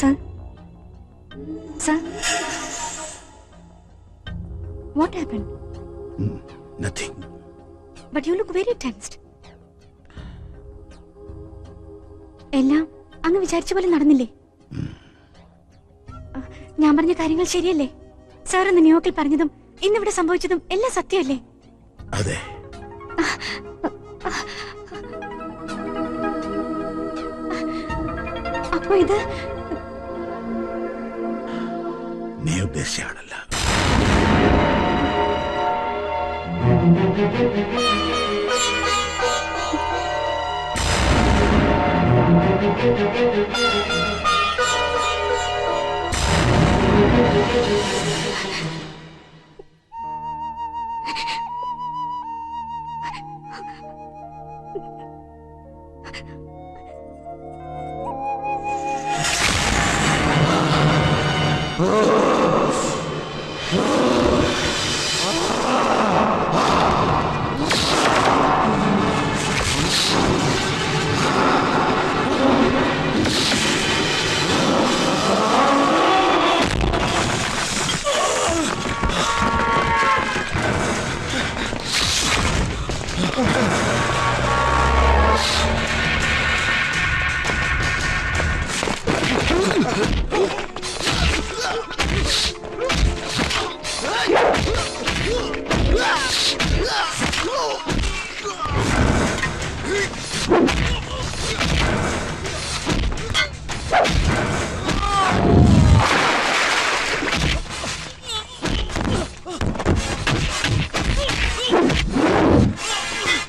Sir? Sir? What happened? Nothing. But you look very tensed. എല്ലാം അങ്ങ് വിചാരിച്ച പോലെ നടന്നില്ലേ? ഞാൻ പറഞ്ഞ കാര്യങ്ങൾ ശരിയല്ലേ? സാർ ഇന്ന് ന്യൂയോർക്കിൽ പറഞ്ഞതും ഇന്നിവിടെ സംഭവിച്ചതും എല്ലാം സത്യമല്ലേ? അതെ. അപ്പൊ ഇത് നീ ഉദ്ദേശിച്ച ആളല്ല.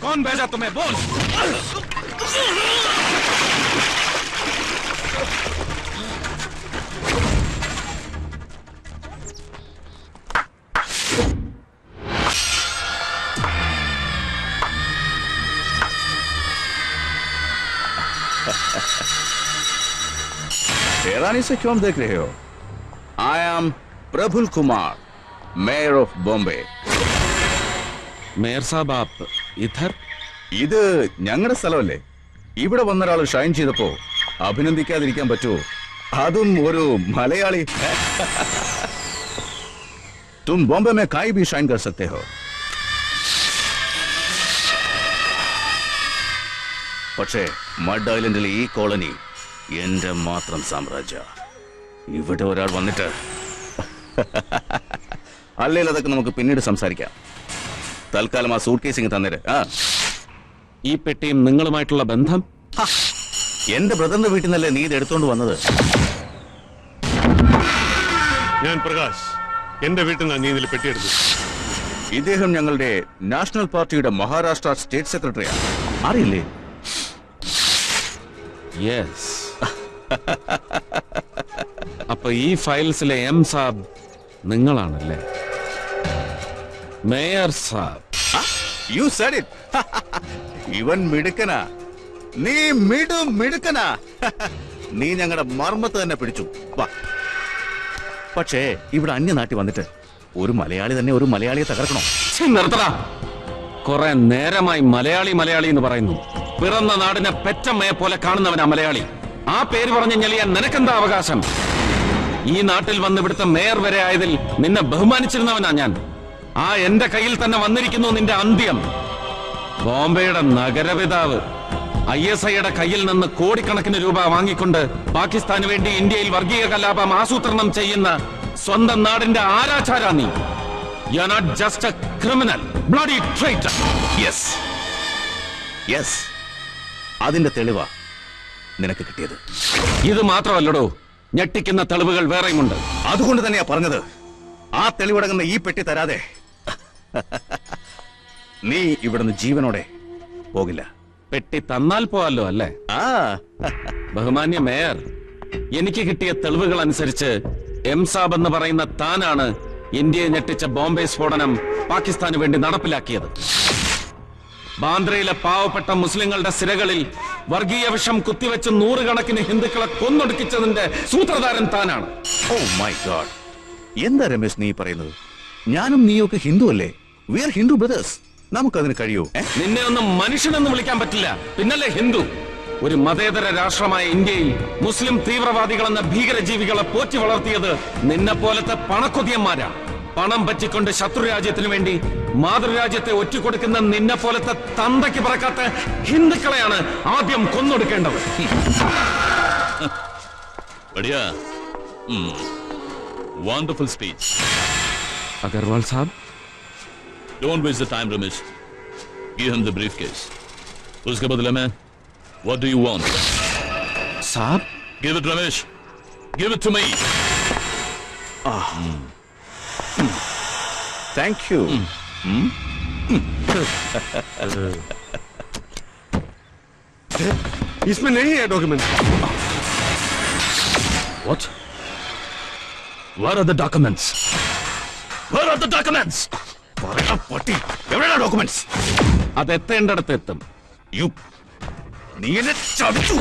कौन भेजा तुम्हें? बोल। हैरानी से क्यों देख रहे हो? I am Prafull Kumar, mayor of Bombay. Mayor സാബ് ആപ്പ് ഇധർ? ഇത് ഞങ്ങളുടെ സ്ഥലമല്ലേ? ഇവിടെ വന്നൊരാൾ ഷൈൻ ചെയ്തപ്പോ അഭിനന്ദിക്കാതിരിക്കാൻ പറ്റുമോ? അതും ഒരു മലയാളി. तुम बॉम्बे में काई भी शाइन कर सकते हो. പക്ഷേ മഡ് ഐലൻഡിലെ ഈ കോളനി എന്റെ മാത്രം സാമ്രാജ്യ. ഇവിടെ ഒരാൾ വന്നിട്ട് അല്ലെങ്കിൽ അതൊക്കെ നമുക്ക് പിന്നീട് സംസാരിക്കാം. തൽക്കാലം ആ സൂട്ട് കേസിങ് തന്നേര്. ഈ പെട്ടിയും നിങ്ങളുമായിട്ടുള്ള ബന്ധം? എന്റെ ബ്രദറിന്റെ വീട്ടിൽ നിന്നല്ലേ നീ ഇത് എടുത്തോണ്ട് വന്നത്? ഞാൻ പ്രകാശ്, എന്റെ വീട്ടിൽ നിന്ന് നീ ഇതിൽ പെട്ടിയെടുത്തു. ഇദ്ദേഹം ഞങ്ങളുടെ നാഷണൽ പാർട്ടിയുടെ മഹാരാഷ്ട്ര സ്റ്റേറ്റ് സെക്രട്ടറിയാണ്. അറിയില്ലേ? യെസ്. അപ്പൊ ഈ ഫയൽസിലെ എം സാബ് നിങ്ങളാണല്ലേ? മേയർ സാബ്. You said it. ഇവൻ മിടുക്കനാ. നീ മിടുക്കനാ. നീ ഞങ്ങളുടെ മർമ്മത്ത് തന്നെ പിടിച്ചു. വാ. പക്ഷേ ഇവിടെ അന്യനാട്ടിൽ വന്നിട്ട് ഒരു മലയാളി തന്നെ ഒരു മലയാളിയെ തകർക്കണോ? നിർത്തടാ. കുറെ നേരമായി മലയാളി മലയാളി എന്ന് പറയുന്നു. പിറന്ന നാടിനെ പെറ്റമ്മയെ പോലെ കാണുന്നവനാ മലയാളി. ആ പേര് പറഞ്ഞ് ഞെളിയാൻ നിനക്കെന്താ അവകാശം? ഈ നാട്ടിൽ വന്ന് ഇവിടുത്തെ മേയർ വരെ ആയതിൽ നിന്നെ ബഹുമാനിച്ചിരുന്നവനാ ഞാൻ. ആ എന്റെ കയ്യിൽ തന്നെ വന്നിരിക്കുന്നു നിന്റെ അന്ത്യം. ബോംബെയുടെ നഗരപിതാവ് ISIയുടെ കയ്യിൽ നിന്ന് കോടിക്കണക്കിന് രൂപ വാങ്ങിക്കൊണ്ട് പാകിസ്ഥാന് വേണ്ടി ഇന്ത്യയിൽ വർഗീയ കലാപം ആസൂത്രണം ചെയ്യുന്ന സ്വന്തം നാടിന്റെ ആരാചാരാ നീ. You are not just a criminal, bloody traitor. Yes. Yes. അതിന്റെ തെളിവാ നിനക്ക് കിട്ടിയത്. ഇത് മാത്രമല്ലടോ, ഞെട്ടിക്കുന്ന തെളിവുകൾ വേറെയുമുണ്ട്. അതുകൊണ്ട് തന്നെയാ പറഞ്ഞത്, ആ തെളിവടങ്ങുന്ന ഈ പെട്ടി തരാതെ നീ ഇവിടുന്ന് ജീവനോടെ പോകില്ല. പെട്ടി തന്നാൽ പോവല്ലോ അല്ലേ? ബഹുമാന്യ മേയർ, എനിക്ക് കിട്ടിയ തെളിവുകൾ അനുസരിച്ച് എം സാബ് എന്ന് പറയുന്ന താനാണ് ഇന്ത്യയെ ഞെട്ടിച്ച ബോംബെ സ്ഫോടനം പാകിസ്ഥാന് വേണ്ടി നടപ്പിലാക്കിയത്. ബാന്ദ്രയിലെ പാവപ്പെട്ട മുസ്ലിങ്ങളുടെ സിരകളിൽ വർഗീയ വിഷം കുത്തിവെച്ച് നൂറുകണക്കിന് ഹിന്ദുക്കളെ കൊന്നൊടുക്കിച്ചതിന്റെ സൂത്രധാരൻ താനാണ്. ഓ മൈ ഗോഡ്, എന്താ രമേശ് നീ പറയുന്നത്? ഞാനും നീയൊക്കെ ഹിന്ദു അല്ലേ? We are Hindu brothers. നമുക്കതിന് കഴിയൂ? നിന്നെ ഒന്നും മനുഷ്യനെന്ന് വിളിക്കാൻ പറ്റില്ല, പിന്നല്ലേ ഹിന്ദു. ഒരു മതേതര രാഷ്ട്രമായ ഇന്ത്യയിൽ മുസ്ലിം തീവ്രവാദികളെന്ന ഭീകരജീവികളെ പോറ്റി വളർത്തിയത് നിന്നെ പോലത്തെ പണക്കൊതിയന്മാരാ. പണം പറ്റിക്കൊണ്ട് ശത്രുരാജ്യത്തിനു വേണ്ടി മാതൃരാജ്യത്തെ ഒറ്റുകൊടുക്കുന്ന നിന്നെ പോലത്തെ തന്തയ്ക്ക് പറക്കാത്ത ഹിന്ദുക്കളെയാണ് ആദ്യം കൊന്നൊടുക്കേണ്ടത്. Wonderful speech. Agarwal sahab, Don't waste the time, Ramesh. Give him the briefcase. Uske badle mein, what do you want? Sahab, Give it, Ramesh. Give it to me. Thank you. इसमें नहीं है document. What? Where are the documents? Where are the documents? എവിടെയാണ് documents? അതെത്തേണ്ടടുത്ത് എത്തും. നീ എന്നെ ചതിച്ചു.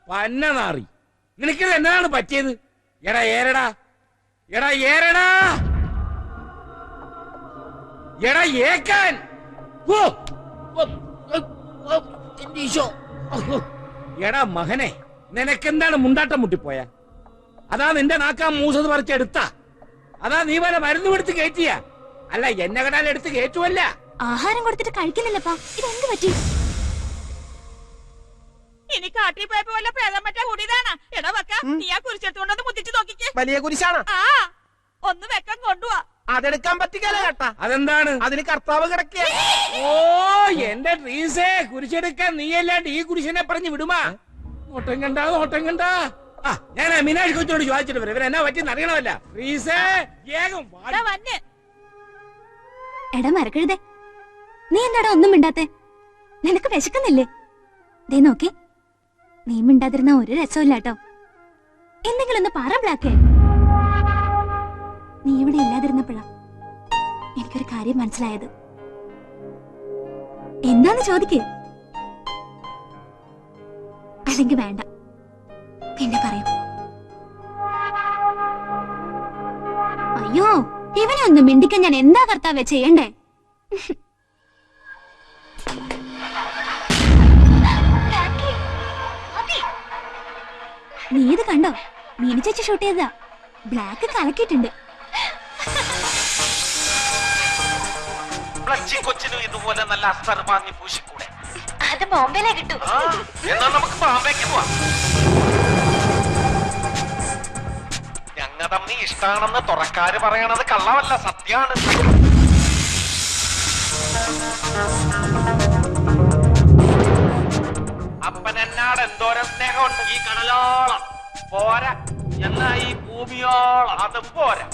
പന്നനാറി, നിനക്കിത് എന്താണ് പറ്റിയത്? എടാ ഏരടാ, എടാ ഏരടാ, എടാ ഏക്കാൻ. എടാ മകനെ, നിനക്കെന്താണ് മുണ്ടാട്ടം മുട്ടിപ്പോയ? അതാ നിന്റെ നാക്കാൻ മൂസത് പറിച്ചെടുത്ത? അതാ നീ വരെ മരുന്ന് കൊടുത്ത് കയറ്റിയ? അല്ല, എന്നെ കടാലെടുത്ത് കയറ്റുമല്ല. ആഹാരം കൊടുത്തിട്ട് കഴിക്കുന്നില്ലപ്പാ, ഇതെന്ത് പറ്റി? ഇനി കാട്ടിൽ പോയപ്പോ വല്ല പ്രേതം പറ്റാ കൂടിയതാണ്. എടാ വെക്ക, നീ ആ കുരിശെടുത്തോണ്ടൊന്ന് മുത്തിച്ച് നോക്കിക്കേ. വലിയ കുരിശാണ്. ആ, ഒന്ന് വെക്കം കൊണ്ടുപോവാ. അതെടുക്കാൻ പറ്റിക്കല്ലേ കേട്ടാ? അതെന്താണ്? അതിന് കർത്താവ് കിടക്കുക. ഓ എന്റെ ട്രീസേ, കുരിശെടുക്കാൻ നീ അല്ലാണ്ട് ഈ കുരിശനെ പറഞ്ഞു വിടുമാ? നോട്ടം കണ്ടാ, നോട്ടം കണ്ടാ. ഞാൻ മീനാക്ഷി കൊച്ചോട് ചോദിച്ചിട്ട് വരും, ഇവരെന്നാ പറ്റിയെന്ന് അറിയണമല്ല. ട്രീസേ, വേഗം വന്ന്. എടാ മരക്കഴുതേ, നീ എന്താടാ ഒന്നും മിണ്ടാത്തെ? നിനക്ക് വിശക്കുന്നില്ലേ? ദേ നോക്കി, നീ മിണ്ടാതിരുന്ന ഒരു രസമില്ല കേട്ടോ. എന്തെങ്കിലും ഒന്ന് പറ ബ്ലാക്കേ. നീ ഇവിടെ ഇല്ലാതിരുന്നപ്പോഴാ എനിക്കൊരു കാര്യം മനസ്സിലായത്. എന്താന്ന് ചോദിക്കേ, അല്ലെങ്കിൽ വേണ്ട, പിന്നെ പറയൂ. അയ്യോ, ഇവനെ ഒന്ന് മിണ്ടിക്കാൻ ഞാൻ എന്താ കർത്താവേ ചെയ്യണ്ടേ? നീ ഇത് കണ്ടോ? മീനു ചേച്ചി ഷൂട്ട് ചെയ്തതാ. ബ്ലാക്ക് കലക്കിയിട്ടുണ്ട്. കൊച്ചിനും ഇതുപോലെ നല്ല അസ്തർ വാങ്ങി പൂശിക്കൂടെ? അത് ബോംബെയിലേ കിട്ടൂ. എന്നാ നമുക്ക് ബോംബെക്ക് പോവാം. ഞങ്ങ തമ്മി ഇഷ്ടാണെന്ന് തുറക്കാര് പറയണത് കള്ളമല്ല, സത്യാണ്. അപ്പനെന്നാ എന്നോട് എന്തോരം സ്നേഹമുണ്ട്. ഈ കടലോളം പോരാ, എന്നാ ഈ ഭൂമിയോളം അതും പോരാ.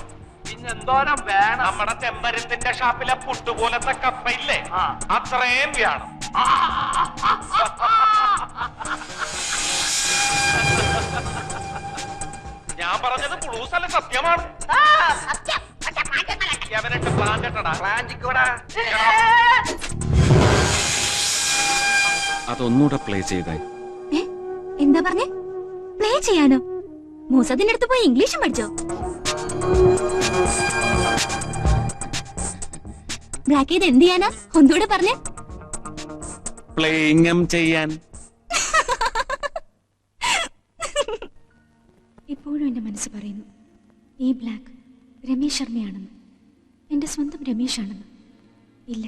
പിന്നെന്തോരം വേണം? നമ്മുടെ ചെമ്പരത്തിന്റെ ഷാപ്പിലെ പുട്ടുപോലത്തെ കപ്പയില്ലേ, അത്രയും വേണം. ഞാൻ പറഞ്ഞത് പുളൂസല്ല, സത്യമാണ്. അവനിട്ട് പ്ലാന്റടാ, പ്ലാന്റിക്കൂടാ. അതൊന്നുകൂടെ പ്ലേ ചെയ്തേ. എന്താ പറഞ്ഞേ? പ്ലേ ചെയ്യാനോ? മൂസദിന്റെ അടുത്ത് പോയി ഇംഗ്ലീഷും പഠിച്ചോ? ബ്ലാക്ക് ചെയ്ത് എന്ത് ചെയ്യാനാ? ഒന്നുകൂടെ പറഞ്ഞേ. പ്ലേയിങ്ങും ചെയ്യാൻ. ഇപ്പോഴും എന്റെ മനസ്സ് പറയുന്നു ഈ ബ്ലാക്ക് രമേശ് ശർമ്മയാണെന്ന്, എന്റെ സ്വന്തം രമേശാണെന്ന്. ഇല്ല,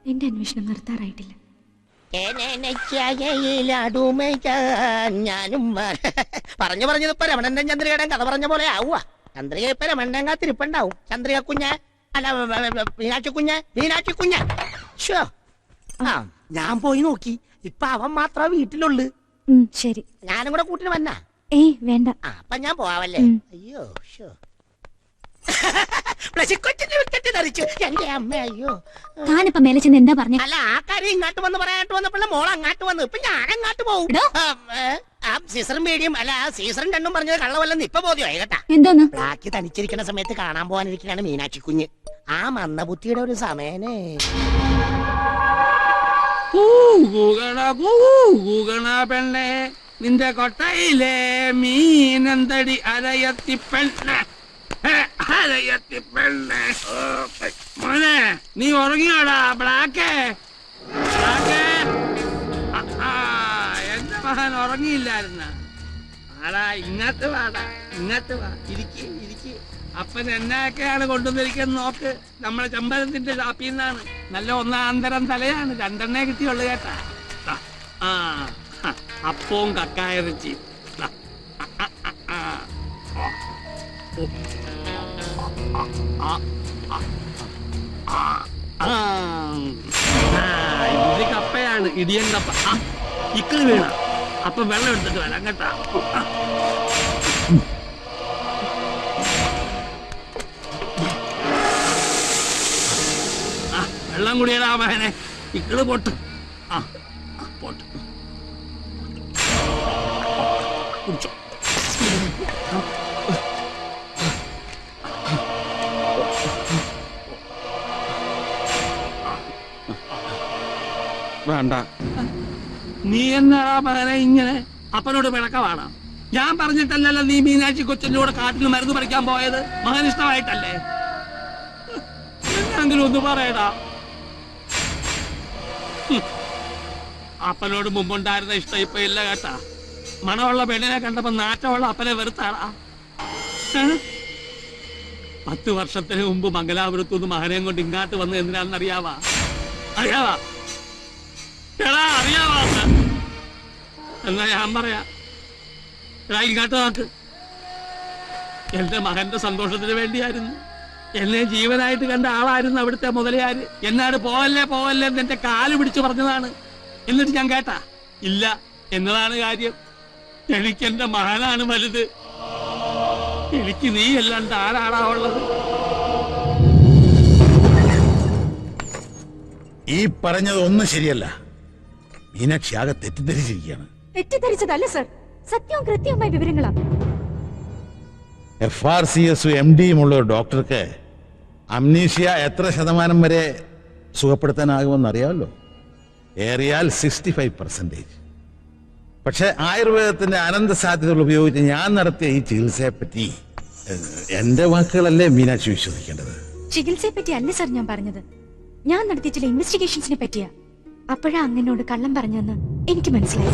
എന്റെ അന്വേഷണം നിർത്താറായിട്ടില്ല. ഞാനും പറഞ്ഞതിപ്പോ രമണന്റെ ചന്ദ്രികയുടെ കഥ പറഞ്ഞ പോലെ ആവുക. ചന്ദ്രിക ഇപ്പൊ രമണൻ കാത്തിരിപ്പുണ്ടാവും. ചന്ദ്രിക കുഞ്ഞ്, അല്ല മീനാക്ഷി കുഞ്ഞ്. ആ, ഞാൻ പോയി നോക്കി. ഇപ്പൊ അവൻ മാത്രമേ വീട്ടിലുള്ളു. ശരി, ഞാനും കൂടെ കൂട്ടിന് വന്നാ. ഏയ് വേണ്ട. അപ്പൊ ഞാൻ പോവാവല്ലേ? അയ്യോ എന്റെ അമ്മ, അയ്യോ. താനിപ്പോ മേലെ ചെന്ന് എന്താ പറഞ്ഞേ? അല്ല, ആ കാര്യം ഇങ്ങോട്ട് വന്ന് പറയാനായിട്ട് വന്നപ്പോൾ മോൾ അങ്ങോട്ട് വന്നു. ഇപ്പൊ ഞാൻ അങ്ങോട്ട് പോകും. സീസറും മീഡിയം, അല്ല സീസറും രണ്ടും പറഞ്ഞത് കള്ളവല്ലെന്ന് ഇപ്പൊ ബോധ്യമായി കേട്ടാ. എന്തോന്ന്? ബ്ലാക്ക് തനിച്ചിരിക്കുന്ന സമയത്ത് കാണാൻ പോകാനിരിക്കുകയാണ് മീനാക്ഷി കുഞ്ഞ്. ആ മന്ദബുദ്ധിയുടെ ഒരു സമയനേ. പെണ്ണെ, നിന്റെ കൊട്ടയിലെ മീനെന്തടി അരയത്തി പെണ്ണെ, അരയത്തി പെണ്ണെ. മോനെ, നീ ഉറങ്ങിയോടാ ബ്ലാക്ക്? എന്റെ മകൻ ഉറങ്ങിയില്ലായിരുന്ന? ആടാ, ഇങ്ങോട്ട് വാടാ, ഇങ്ങോട്ട് വാ, ഇരിക്ക്. അപ്പൻ എന്നൊക്കെയാണ് കൊണ്ടുവന്നിരിക്കുന്നത് നോക്ക്. നമ്മളെ ചെമ്പരത്തിന്റെ ഷാപ്പിൽ നിന്നാണ്. നല്ല ഒന്നാന്തരം തലയാണ്, 2 കിട്ടിയുള്ളു കേട്ടാ. ആ, അപ്പവും കക്കായിറച്ചി. ഇത് കപ്പയാണ്, ഇടിയൻ കപ്പ. ഇക്കിളി വീണ അപ്പൊ വെള്ളം എടുത്തിട്ട് വരാം കേട്ടാ. വെള്ളം കുടിയടാ മകനെ, ഇക്കിള് പൊട്ട്. പൊട്ട് കുടിച്ചോ. വേണ്ട. നീ എന്നാടാ മകനെ ഇങ്ങനെ അപ്പനോട് പിണക്കമാണ്? ഞാൻ പറഞ്ഞിട്ടല്ലല്ലോ നീ മീനാക്ഷി കൊച്ചിന്റെ കൂടെ കാട്ടിൽ മരുന്ന് പറിക്കാൻ പോയത്. മകൻ ഇഷ്ടമായിട്ടല്ലേ? എന്നെങ്കിലും ഒന്ന് പറയടാ. അപ്പനോട് മുമ്പുണ്ടായിരുന്ന ഇഷ്ടം ഇപ്പൊ ഇല്ല കേട്ടാ. മണമുള്ള പെണ്ണിനെ കണ്ടപ്പോ നാറ്റമുള്ള അപ്പനെ വെറുത്താടാ. 10 വർഷത്തിന് മുമ്പ് മംഗലാപുരത്തുനിന്ന് മകനെയും കൊണ്ട് ഇങ്ങാട്ട് വന്ന് എന്തിനാണെന്നറിയാവാ? അറിയാവാ? എന്നാ ഞാൻ പറയാ, ഇങ്ങോട്ട് നോക്ക്. എന്റെ മകന്റെ സന്തോഷത്തിന് വേണ്ടിയായിരുന്നു. എന്നെ ജീവനായിട്ട് കണ്ട ആളായിരുന്നു അവിടുത്തെ മുതലയാര്. എന്നാട് പോവല്ലേ എന്ന് എന്റെ കാല് പിടിച്ചു പറഞ്ഞതാണ്. എന്നിട്ട് ഞാൻ കേട്ടാ ഇല്ല എന്നതാണ് കാര്യം. എനിക്കെന്റെ മകനാണ് വലുത്. എനിക്ക് നീ അല്ലാണ്ട് ആരാടാ ഉള്ളത്? ഈ പറഞ്ഞത് ഒന്നും ശരിയല്ല. മീനാക്ഷി ആകെ തെറ്റിദ്ധരിച്ചിരിക്കുകയാണ്. തെറ്റിദ്ധരിച്ചതല്ല സർ, സത്യവും കൃത്യവുമായ വിവരങ്ങളാ. FRCS MD ഉള്ള ഒരു ഡോക്ടർക്ക് അംനീഷ്യ എത്ര ശതമാനം വരെ സുഖപ്പെടുത്താനാകുമെന്ന് അറിയാമല്ലോ. ഏറിയാൽ 65%. പക്ഷെ ആയുർവേദത്തിന്റെ അനന്ത സാധ്യതകൾ ഉപയോഗിച്ച് ഞാൻ നടത്തിയ ഈ ചികിത്സയെ പറ്റി എന്റെ വാക്കുകളല്ലേ മീനാക്ഷി വിശ്വസിക്കേണ്ടത്. ചികിത്സയെ പറ്റി അല്ല സർ ഞാൻ പറഞ്ഞത്. ഞാൻ നടത്തിയ ചില ഇൻവെസ്റ്റിഗേഷൻസിനെ പറ്റിയാ. അപ്പോഴാ അങ്ങനോട് കള്ളം പറഞ്ഞെന്ന് എനിക്ക് മനസ്സിലായി.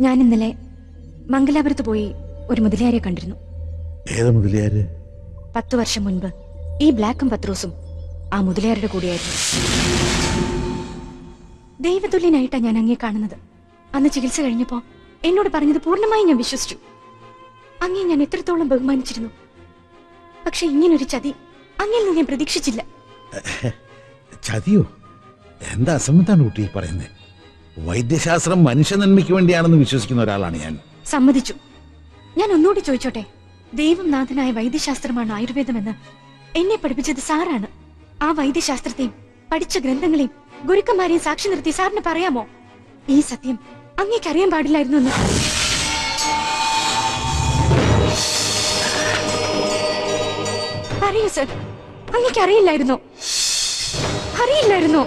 ഞാൻ ഇന്നലെ മംഗലാപുരത്ത് പോയി ഒരു മുതലയാരെ കണ്ടിരുന്നു. ഏത് മുതലയാര്? 10 വർഷം മുൻപ് ഈ ബ്ലാക്കും പത്രോസും ആ മുതലയാരുടെ കൂടെയായിരുന്നു. ദൈവതുല്യനായിട്ടാ ഞാൻ അങ്ങേ കാണുന്നത്. അന്ന് ചികിത്സ കഴിഞ്ഞപ്പോ എന്നോട് പറഞ്ഞത് പൂർണ്ണമായി ഞാൻ വിശ്വസിച്ചു. അങ്ങേ ഞാൻ എത്രത്തോളം ബഹുമാനിച്ചിരുന്നു. പക്ഷെ ഇങ്ങനൊരു ചതി അങ്ങിൽ നിന്ന് ഞാൻ പ്രതീക്ഷിച്ചില്ല. ചതിയോ? എന്താ അസംബന്ധാണ് കുട്ടി ഈ പറയുന്നത്? വൈദ്യശാസ്ത്രം മനുഷ്യ നന്മയ്ക്ക് വേണ്ടിയാണെന്ന് വിശ്വസിക്കുന്ന ഒരാളാണ് ഞാൻ. സമ്മതിച്ചു. ഞാൻ ഒന്നുകൂടി ചോദിച്ചോട്ടെ, ദൈവം നാഥനായ വൈദ്യശാസ്ത്രമാണ് ആയുർവേദമെന്ന് എന്നെ പഠിപ്പിച്ചത് സാറാണ്. ആ വൈദ്യശാസ്ത്രത്തെയും പഠിച്ച ഗ്രന്ഥങ്ങളെയും ഗുരുക്കന്മാരെയും സാക്ഷി നിർത്തി സാറിന് പറയാമോ ഈ സത്യം അങ്ങേക്ക് അറിയാൻ പാടില്ലായിരുന്നു എന്ന്? പറയൂ സർ, അങ്ങേക്ക് അറിയില്ലായിരുന്നോ? അറിയില്ലായിരുന്നോ?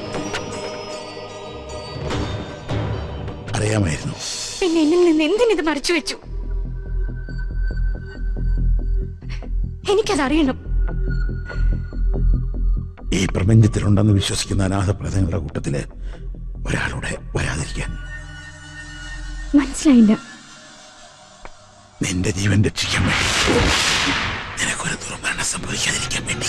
അറിയാമായിരുന്നു. പിന്നെ എന്നിൽ നിന്ന് എന്തിനിത് മറച്ചു വെച്ചു? എനിക്കതറിയണം. ഈ പ്രപഞ്ചത്തിലുണ്ടെന്ന് വിശ്വസിക്കുന്ന അനാഥപ്രദങ്ങളുടെ കൂട്ടത്തില് ഒരാളുടെ വരാതിരിക്കാൻ. മനസ്സിലായില്ല. നിന്റെ ജീവൻ രക്ഷിക്കാൻ വേണ്ടി, നിനക്കൊരു ദുർമരണം സംഭവിക്കാതിരിക്കാൻ വേണ്ടി.